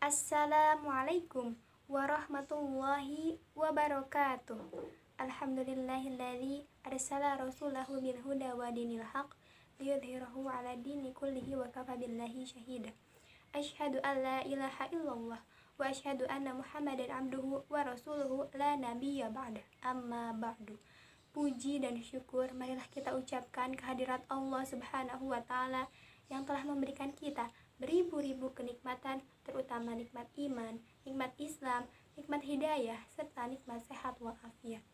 Assalamualaikum warahmatullahi wabarakatuh. Alhamdulillahilladzi arsala rasulahu bil huda wa dinil haq liyudhhirahu 'ala dini kullihi wa kafa billahi syahida. Asyhadu an la ilaha illallah wa asyhadu anna Muhammadan abduhu wa rasuluhu la nabiyya ba'da. Amma ba'du. Puji dan syukur marilah kita ucapkan kehadirat Allah Subhanahu wa taala yang telah memberikan kita beribu-ribu kenikmatan, terutama nikmat iman, nikmat Islam, nikmat hidayah, serta nikmat sehat walafiat.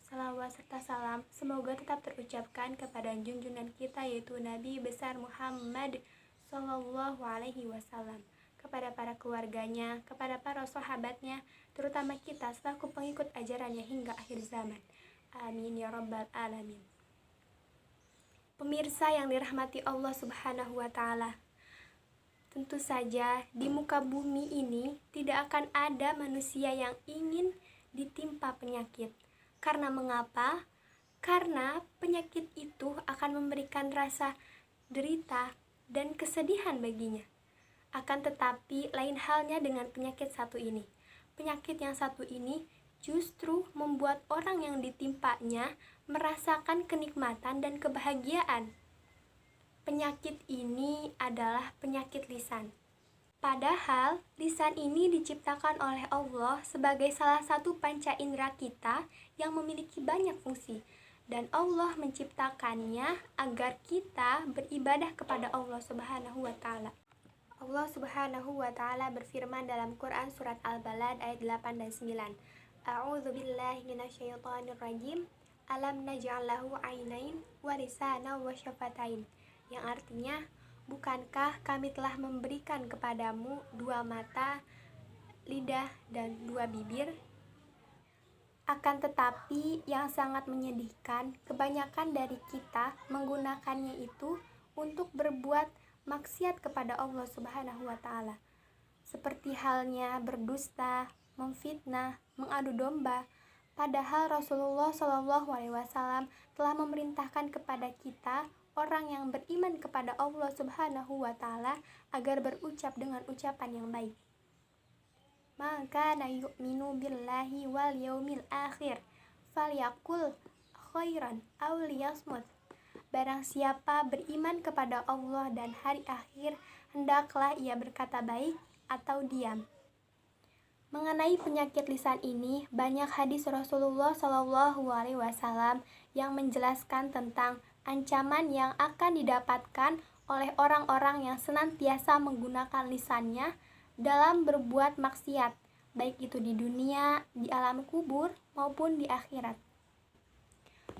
Salawat serta salam semoga tetap terucapkan kepada junjungan kita, yaitu Nabi besar Muhammad Sallallahu Alaihi Wasallam, kepada para keluarganya, kepada para sahabatnya, terutama kita selaku pengikut ajarannya hingga akhir zaman. Amin ya rabbal alamin. Pemirsa yang dirahmati Allah Subhanahu wa taala, tentu saja di muka bumi ini tidak akan ada manusia yang ingin ditimpa penyakit. Karena mengapa? Karena penyakit itu akan memberikan rasa derita dan kesedihan baginya. Akan tetapi lain halnya dengan penyakit satu ini. Penyakit yang satu ini justru membuat orang yang ditimpanya merasakan kenikmatan dan kebahagiaan. Penyakit ini adalah penyakit lisan. Padahal lisan ini diciptakan oleh Allah sebagai salah satu panca indera kita yang memiliki banyak fungsi, dan Allah menciptakannya agar kita beribadah kepada Allah Subhanahu wa taala. Allah Subhanahu wa taala berfirman dalam Quran surat Al-Balad ayat 8 dan 9. A'udzu billahi minasyaitonir rajim. Alam naj'al lahu 'ainain wa lisanan wa syafatain. Yang artinya, bukankah kami telah memberikan kepadamu dua mata, lidah, dan dua bibir? Akan tetapi yang sangat menyedihkan, kebanyakan dari kita menggunakannya itu untuk berbuat maksiat kepada Allah Subhanahu wa taala. Seperti halnya berdusta, memfitnah, mengadu domba. Padahal Rasulullah SAW telah memerintahkan kepada kita orang yang beriman kepada Allah Subhanahu wa taala agar berucap dengan ucapan yang baik. Maka na yu'minu billahi wal yaumil akhir falyaqul khairan aw liyasmut. Barang siapa beriman kepada Allah dan hari akhir, hendaklah ia berkata baik atau diam. Mengenai penyakit lisan ini, banyak hadis Rasulullah SAW yang menjelaskan tentang ancaman yang akan didapatkan oleh orang-orang yang senantiasa menggunakan lisannya dalam berbuat maksiat, baik itu di dunia, di alam kubur, maupun di akhirat.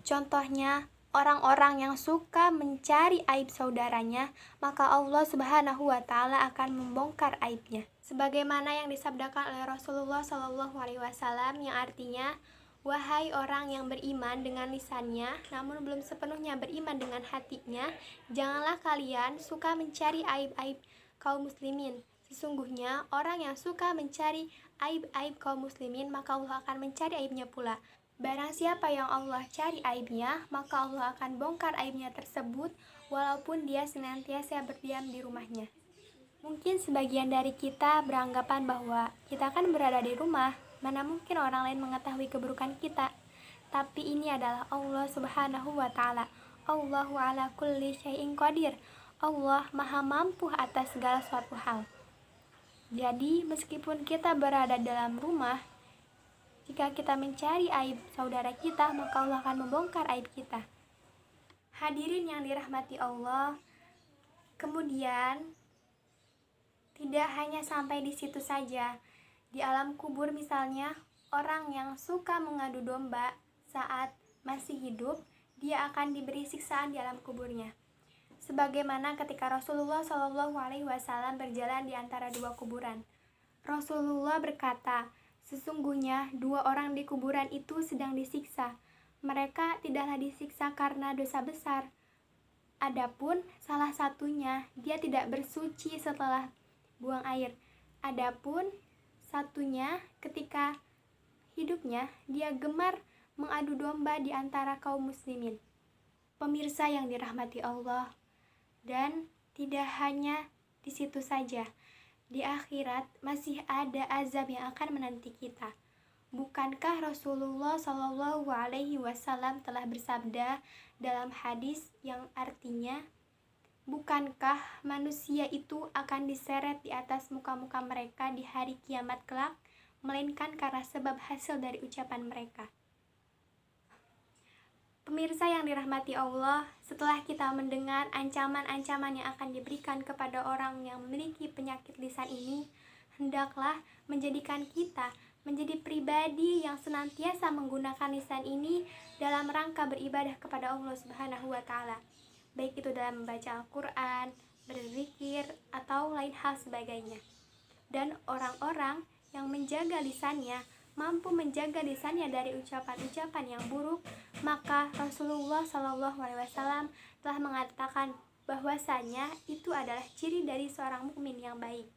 Contohnya, orang-orang yang suka mencari aib saudaranya, maka Allah Subhanahu wa taala akan membongkar aibnya. Sebagaimana yang disabdakan oleh Rasulullah SAW yang artinya, wahai orang yang beriman dengan lisannya, namun belum sepenuhnya beriman dengan hatinya, janganlah kalian suka mencari aib-aib kaum muslimin. Sesungguhnya orang yang suka mencari aib-aib kaum muslimin, maka Allah akan mencari aibnya pula. Barang siapa yang Allah cari aibnya, maka Allah akan bongkar aibnya tersebut, walaupun dia senantiasa berdiam di rumahnya. Mungkin sebagian dari kita beranggapan bahwa kita kan berada di rumah, mana mungkin orang lain mengetahui keburukan kita. Tapi ini adalah Allah Subhanahu wa taala. Allahu ala kulli syai'in qadir. Allah maha mampu atas segala suatu hal. Jadi meskipun kita berada dalam rumah, jika kita mencari aib saudara kita, maka Allah akan membongkar aib kita. Hadirin yang dirahmati Allah, kemudian tidak hanya sampai di situ saja. Di alam kubur misalnya, orang yang suka mengadu domba saat masih hidup, dia akan diberi siksaan di alam kuburnya. Sebagaimana ketika Rasulullah SAW berjalan di antara dua kuburan. Rasulullah berkata, sesungguhnya dua orang di kuburan itu sedang disiksa. Mereka tidaklah disiksa karena dosa besar. Adapun salah satunya, dia tidak bersuci setelah buang air. Adapun satunya, ketika hidupnya, dia gemar mengadu domba di antara kaum muslimin. Pemirsa yang dirahmati Allah, dan tidak hanya di situ saja. di akhirat masih ada azab yang akan menanti kita. Bukankah Rasulullah Shallallahu Alaihi Wasallam telah bersabda dalam hadis yang artinya, bukankah manusia itu akan diseret di atas muka-muka mereka di hari kiamat kelak, melainkan karena sebab hasil dari ucapan mereka. Pemirsa yang dirahmati Allah, setelah kita mendengar ancaman-ancaman yang akan diberikan kepada orang yang memiliki penyakit lisan ini, hendaklah menjadikan kita menjadi pribadi yang senantiasa menggunakan lisan ini dalam rangka beribadah kepada Allah Subhanahu wa Ta'ala, baik itu dalam membaca Al-Quran, berzikir, atau lain hal sebagainya. Dan orang-orang yang menjaga lisannya mampu menjaga lisannya dari ucapan-ucapan yang buruk, maka Rasulullah Shallallahu Alaihi Wasallam telah mengatakan bahwasanya itu adalah ciri dari seorang mukmin yang baik.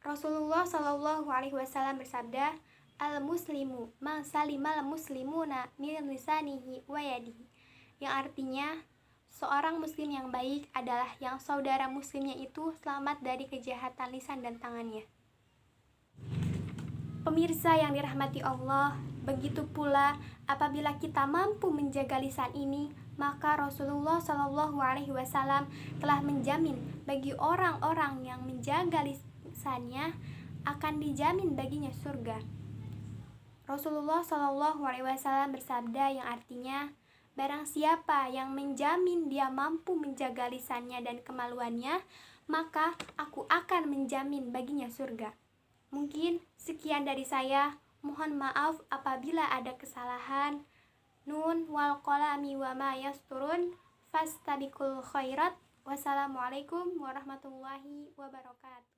Rasulullah Shallallahu Alaihi Wasallam bersabda, al-muslimu man salimal muslimuna min lisanihi wa yadihi, yang artinya seorang muslim yang baik adalah yang saudara muslimnya itu selamat dari kejahatan lisan dan tangannya. Pemirsa yang dirahmati Allah, begitu pula apabila kita mampu menjaga lisan ini, maka Rasulullah Shallallahu Alaihi Wasallam telah menjamin bagi orang-orang yang menjaga lisannya akan dijamin baginya surga. Rasulullah Shallallahu Alaihi Wasallam bersabda yang artinya, barang siapa yang menjamin dia mampu menjaga lisannya dan kemaluannya, maka aku akan menjamin baginya surga. Mungkin sekian dari saya. Mohon maaf apabila ada kesalahan. Nun wal qalami wa ma yasturun fastabiqul khairat. Wassalamualaikum warahmatullahi wabarakatuh.